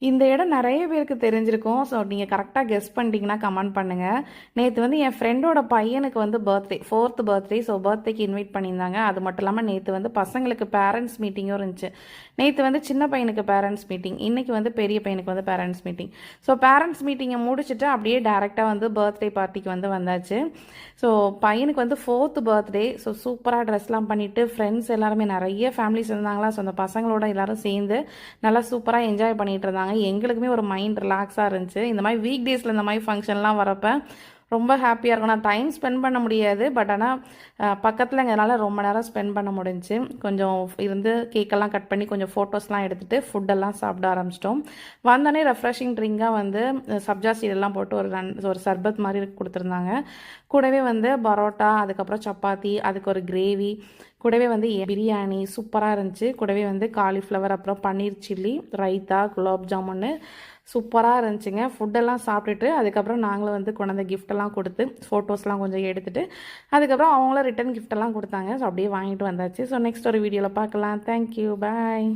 இந்த இடம் நிறைய பேருக்கு தெரிஞ்சிருக்கும். ஸோ நீங்கள் கரெக்டாக கெஸ் பண்ணிட்டீங்கன்னா கமெண்ட் பண்ணுங்கள். நேற்று வந்து என் ஃப்ரெண்டோட பையனுக்கு வந்து பர்த்டே 4th பர்த்டே. ஸோ பர்த்டேக்கு இன்வைட் பண்ணியிருந்தாங்க. அது மட்டும் இல்லாமல் நேற்று வந்து பசங்களுக்கு பேரண்ட்ஸ் மீட்டிங்கும் இருந்துச்சு. நேற்று வந்து சின்ன பையனுக்கு பேரண்ட்ஸ் மீட்டிங், இன்றைக்கி வந்து பெரிய பையனுக்கு வந்து பேரண்ட்ஸ் மீட்டிங். ஸோ பேரண்ட்ஸ் மீட்டிங்கை முடிச்சுட்டு அப்படியே டேரெக்டாக வந்து பர்த்டே பார்ட்டிக்கு வந்து வந்தாச்சு. ஸோ பையனுக்கு வந்து 4th பர்த்டே. ஸோ சூப்பராக ட்ரெஸ்லாம் பண்ணிவிட்டு ஃப்ரெண்ட்ஸ் எல்லாருமே நிறைய ஃபேமிலிஸ் இருந்தாங்களா. ஸோ அந்த பசங்களோட எல்லோரும் சேர்ந்து நல்லா சூப்பராக என்ஜாய் பண்ணிகிட்டு இருந்தாங்க. எங்களுக்குமே ஒரு மைண்ட் ரிலாக்ஸாக இருந்துச்சு. இந்த மாதிரி வீக் டேஸில் இந்த மாதிரி ஃபங்க்ஷன்லாம் வரப்போ ரொம்ப ஹாப்பியாக இருக்கும். நான் டைம் ஸ்பெண்ட் பண்ண முடியாது, பட் ஆனால் பக்கத்துலங்கிறதுனால ரொம்ப நேரம் ஸ்பெண்ட் பண்ண முடிஞ்சு. கொஞ்சம் இருந்து கேக்கெல்லாம் கட் பண்ணி கொஞ்சம் ஃபோட்டோஸ்லாம் எடுத்துகிட்டு ஃபுட்டெல்லாம் சாப்பிட ஆரம்பிச்சிட்டோம். வந்தோடனே ரெஃப்ரெஷிங் ட்ரிங்காக வந்து சப்ஜா சீடெல்லாம் போட்டு ஒரு சர்பத் மாதிரி கொடுத்துருந்தாங்க. கூடவே வந்து பரோட்டா, அதுக்கப்புறம் சப்பாத்தி, அதுக்கு ஒரு கிரேவி, கூடவே வந்து பிரியாணி சூப்பராக இருந்துச்சு. கூடவே வந்து காலிஃப்ளவர், அப்புறம் பன்னீர் சில்லி, ரைத்தா, குலாப் ஜாமுன்னு சூப்பராக இருந்துச்சுங்க. ஃபுட்டெல்லாம் சாப்பிட்டுட்டு அதுக்கப்புறம் நாங்களும் வந்து கொண்டாந்த கிஃப்டெல்லாம் கொடுத்து ஃபோட்டோஸ்லாம் கொஞ்சம் எடுத்துகிட்டு அதுக்கப்புறம் அவங்களும் ரிட்டன் கிஃப்டெல்லாம் கொடுத்தாங்க. ஸோ அப்படியே வாங்கிட்டு வந்தாச்சு. ஸோ நெக்ஸ்ட் ஒரு வீடியோவில் பார்க்கலாம். தேங்க்யூ, பாய்.